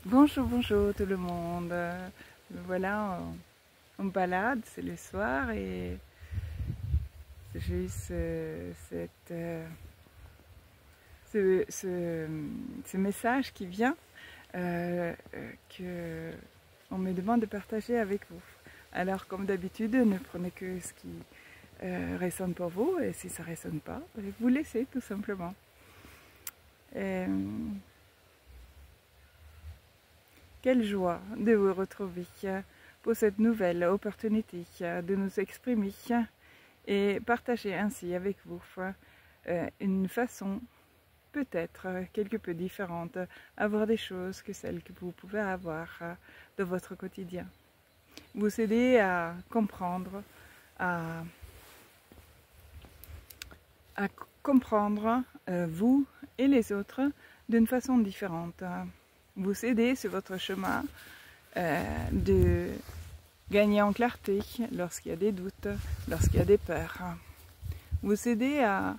Bonjour, bonjour tout le monde. Voilà, on balade, c'est le soir et j'ai eu ce message qui vient que on me demande de partager avec vous. Alors comme d'habitude, ne prenez que ce qui résonne pour vous et si ça ne résonne pas, vous laissez tout simplement. Quelle joie de vous retrouver pour cette nouvelle opportunité de nous exprimer et partager ainsi avec vous une façon peut-être quelque peu différente à voir des choses que celles que vous pouvez avoir dans votre quotidien. Vous aider à comprendre, à comprendre vous et les autres d'une façon différente. Vous aider sur votre chemin de gagner en clarté lorsqu'il y a des doutes, lorsqu'il y a des peurs. Vous aider à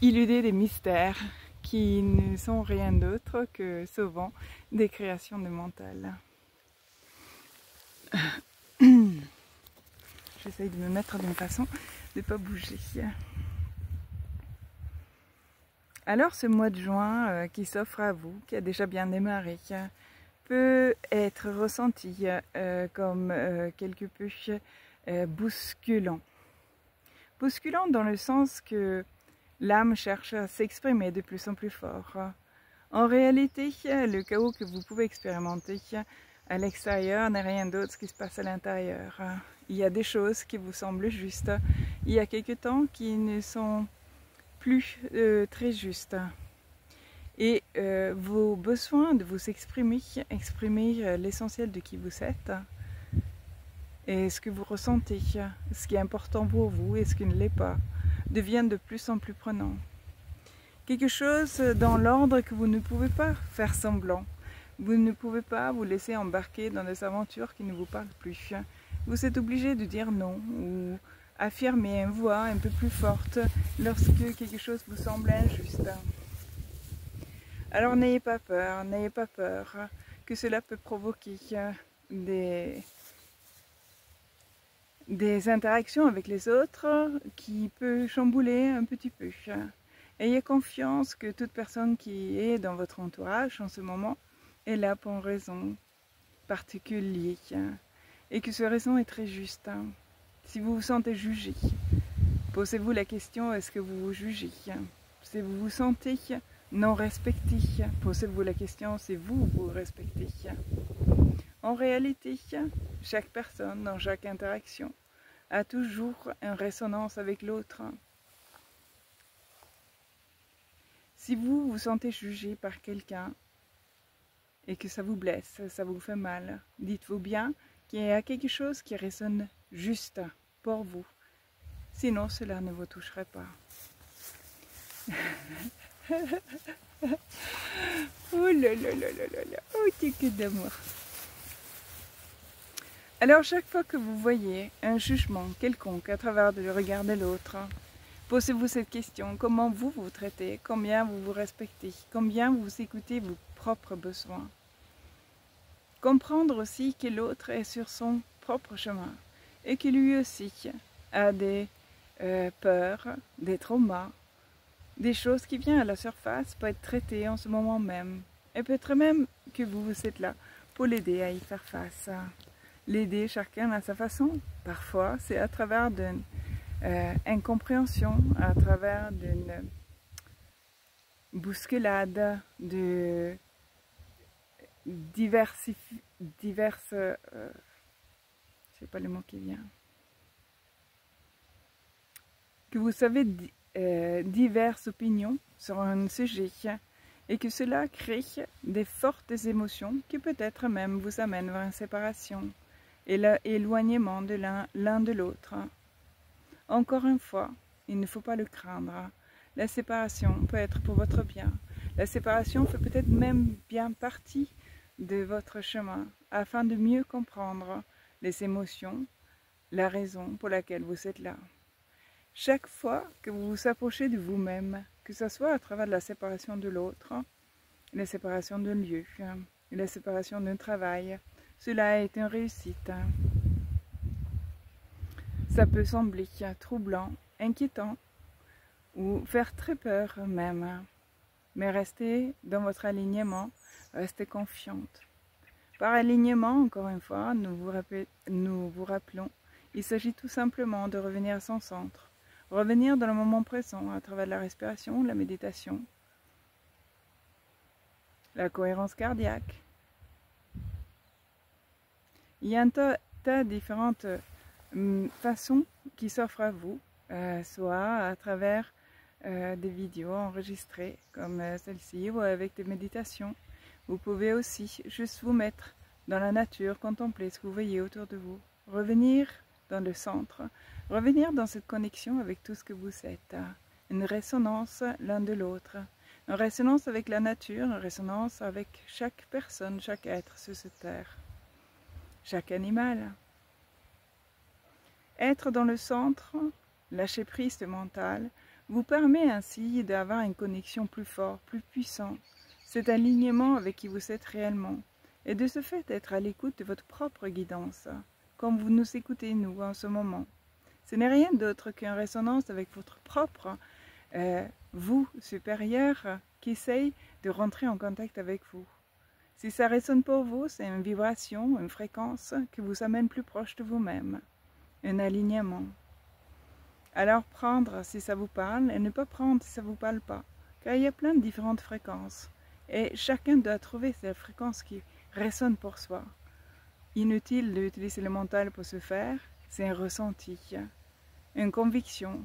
éluder des mystères qui ne sont rien d'autre que souvent des créations de mental. J'essaye de me mettre d'une façon de ne pas bouger. Alors ce mois de juin qui s'offre à vous, qui a déjà bien démarré, peut être ressenti comme quelque peu bousculant. Bousculant dans le sens que l'âme cherche à s'exprimer de plus en plus fort. En réalité, le chaos que vous pouvez expérimenter à l'extérieur n'est rien d'autre que ce qui se passe à l'intérieur. Il y a des choses qui vous semblent justes, il y a quelque temps qui ne sont plus très justes. Et vos besoins de vous exprimer l'essentiel de qui vous êtes, et ce que vous ressentez, ce qui est important pour vous et ce qui ne l'est pas, deviennent de plus en plus prenants. Quelque chose dans l'ordre que vous ne pouvez pas faire semblant. Vous ne pouvez pas vous laisser embarquer dans des aventures qui ne vous parlent plus. Vous êtes obligé de dire non ou affirmer une voix un peu plus forte lorsque quelque chose vous semble injuste. Alors n'ayez pas peur que cela peut provoquer des interactions avec les autres qui peut chambouler un petit peu. Ayez confiance que toute personne qui est dans votre entourage en ce moment est là pour une raison particulière et que cette raison est très juste. Si vous vous sentez jugé, posez-vous la question, est-ce que vous vous jugez? Si vous vous sentez non respecté, posez-vous la question, si vous vous respectez? En réalité, chaque personne dans chaque interaction a toujours une résonance avec l'autre. Si vous vous sentez jugé par quelqu'un et que ça vous blesse, ça vous fait mal, dites-vous bien qu'il y a quelque chose qui résonne juste pour vous. Sinon, cela ne vous toucherait pas. Oh là là là là là là, oh que d'amour. Alors chaque fois que vous voyez un jugement quelconque à travers le regard de l'autre, posez-vous cette question, comment vous vous traitez, combien vous vous respectez, combien vous écoutez vos propres besoins. Comprendre aussi que l'autre est sur son propre chemin et que lui aussi a des peurs, des traumas, des choses qui viennent à la surface pour être traitées en ce moment même. Et peut-être même que vous êtes là pour l'aider à y faire face. L'aider chacun à sa façon. Parfois, c'est à travers d'une incompréhension, à travers d'une bousculade, de diverses, je sais pas le mot qui vient, que vous savez diverses opinions sur un sujet et que cela crée des fortes émotions qui peut-être même vous amènent vers une séparation et l'éloignement de l'un de l'autre. Encore une fois, il ne faut pas le craindre. La séparation peut être pour votre bien. La séparation fait peut-être même bien partie de votre chemin afin de mieux comprendre les émotions, la raison pour laquelle vous êtes là. Chaque fois que vous vous approchez de vous-même, que ce soit à travers la séparation de l'autre, la séparation d'un lieu, la séparation d'un travail. Cela est une réussite. Ça peut sembler troublant, inquiétant ou faire très peur même. Mais restez dans votre alignement, restez confiante. Par alignement, encore une fois, nous vous rappelons, il s'agit tout simplement de revenir à son centre, revenir dans le moment présent à travers la respiration, la méditation, la cohérence cardiaque. Il y a un tas de différentes façons qui s'offrent à vous, soit à travers des vidéos enregistrées comme celle-ci ou avec des méditations. Vous pouvez aussi juste vous mettre dans la nature, contempler ce que vous voyez autour de vous, revenir dans le centre, revenir dans cette connexion avec tout ce que vous êtes, une résonance l'un de l'autre, une résonance avec la nature, une résonance avec chaque personne, chaque être sur cette terre, chaque animal. Être dans le centre, lâcher prise de mental, vous permet ainsi d'avoir une connexion plus forte, plus puissante, cet alignement avec qui vous êtes réellement, et de ce fait être à l'écoute de votre propre guidance, comme vous nous écoutez nous en ce moment. Ce n'est rien d'autre qu'une résonance avec votre propre vous supérieur qui essaye de rentrer en contact avec vous. Si ça résonne pour vous, c'est une vibration, une fréquence qui vous amène plus proche de vous-même, un alignement. Alors prendre si ça vous parle et ne pas prendre si ça ne vous parle pas, car il y a plein de différentes fréquences et chacun doit trouver cette fréquence qui résonne pour soi. Inutile d'utiliser le mental pour ce faire, c'est un ressenti, une conviction,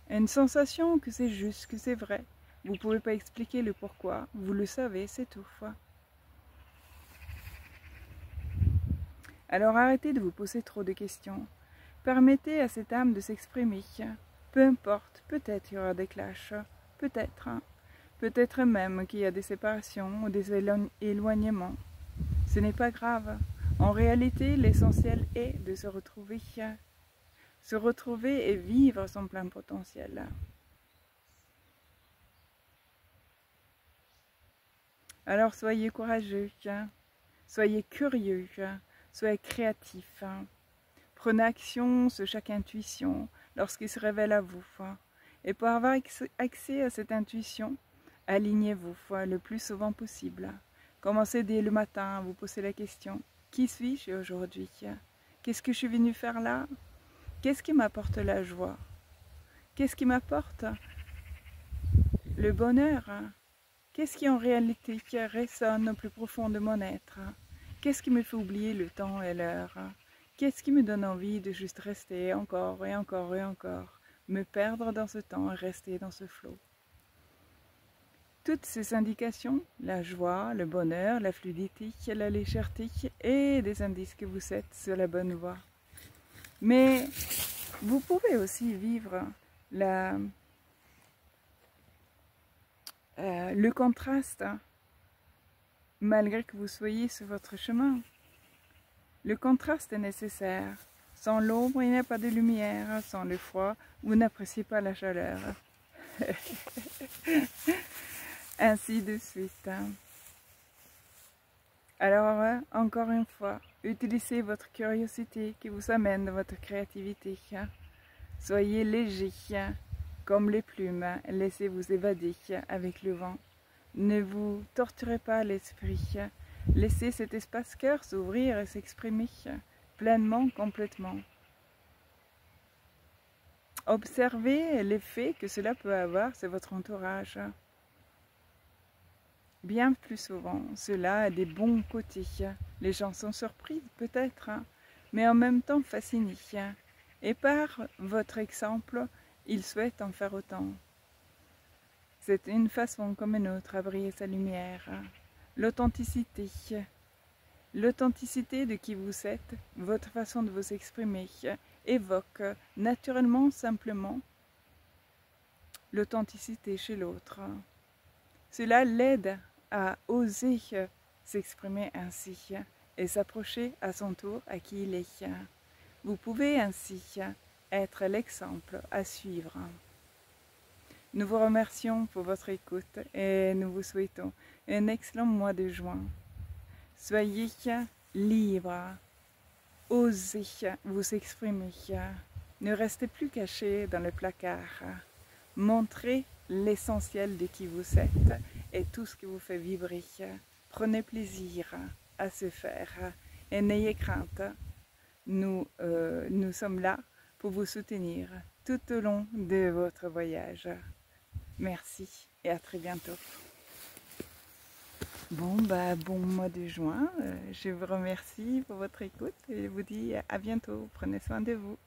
une sensation que c'est juste, que c'est vrai. Vous ne pouvez pas expliquer le pourquoi, vous le savez, c'est tout. Alors arrêtez de vous poser trop de questions. Permettez à cette âme de s'exprimer. Peu importe, peut-être il y aura des clashs, peut-être même qu'il y a des séparations ou des éloignements. Ce n'est pas grave. En réalité, l'essentiel est de se retrouver et vivre son plein potentiel. Alors soyez courageux, soyez curieux, soyez créatifs. Prenez action sur chaque intuition lorsqu'il se révèle à vous. Et pour avoir accès à cette intuition, alignez-vous le plus souvent possible. Commencez dès le matin à vous poser la question, qui suis-je aujourd'hui? Qu'est-ce que je suis venu faire là? Qu'est-ce qui m'apporte la joie? Qu'est-ce qui m'apporte le bonheur? Qu'est-ce qui en réalité résonne au plus profond de mon être? Qu'est-ce qui me fait oublier le temps et l'heure? Qu'est-ce qui me donne envie de juste rester encore et encore et encore, me perdre dans ce temps et rester dans ce flot? Toutes ces indications, la joie, le bonheur, la fluidité, la légèreté, et des indices que vous êtes sur la bonne voie. Mais vous pouvez aussi vivre le contraste, malgré que vous soyez sur votre chemin. Le contraste est nécessaire. Sans l'ombre, il n'y a pas de lumière. Sans le froid, vous n'appréciez pas la chaleur. Ainsi de suite. Alors, encore une fois, utilisez votre curiosité qui vous amène dans votre créativité. Soyez léger, comme les plumes. Laissez-vous évader avec le vent. Ne vous torturez pas l'esprit. Laissez cet espace cœur s'ouvrir et s'exprimer pleinement, complètement. Observez l'effet que cela peut avoir sur votre entourage. Bien plus souvent, cela a des bons côtés. Les gens sont surpris peut-être, mais en même temps fascinés. Et par votre exemple, ils souhaitent en faire autant. C'est une façon comme une autre à briller sa lumière. L'authenticité. L'authenticité de qui vous êtes, votre façon de vous exprimer, évoque naturellement, simplement, l'authenticité chez l'autre. Cela l'aide à oser s'exprimer ainsi et s'approcher à son tour à qui il est. Vous pouvez ainsi être l'exemple à suivre. Nous vous remercions pour votre écoute et nous vous souhaitons un excellent mois de juin. Soyez libre, osez vous exprimer. Ne restez plus caché dans le placard. Montrez l'essentiel de qui vous êtes et tout ce qui vous fait vibrer. Prenez plaisir à se faire et n'ayez crainte. Nous sommes là pour vous soutenir tout au long de votre voyage. Merci et à très bientôt. Bon mois de juin. Je vous remercie pour votre écoute et je vous dis à bientôt. Prenez soin de vous.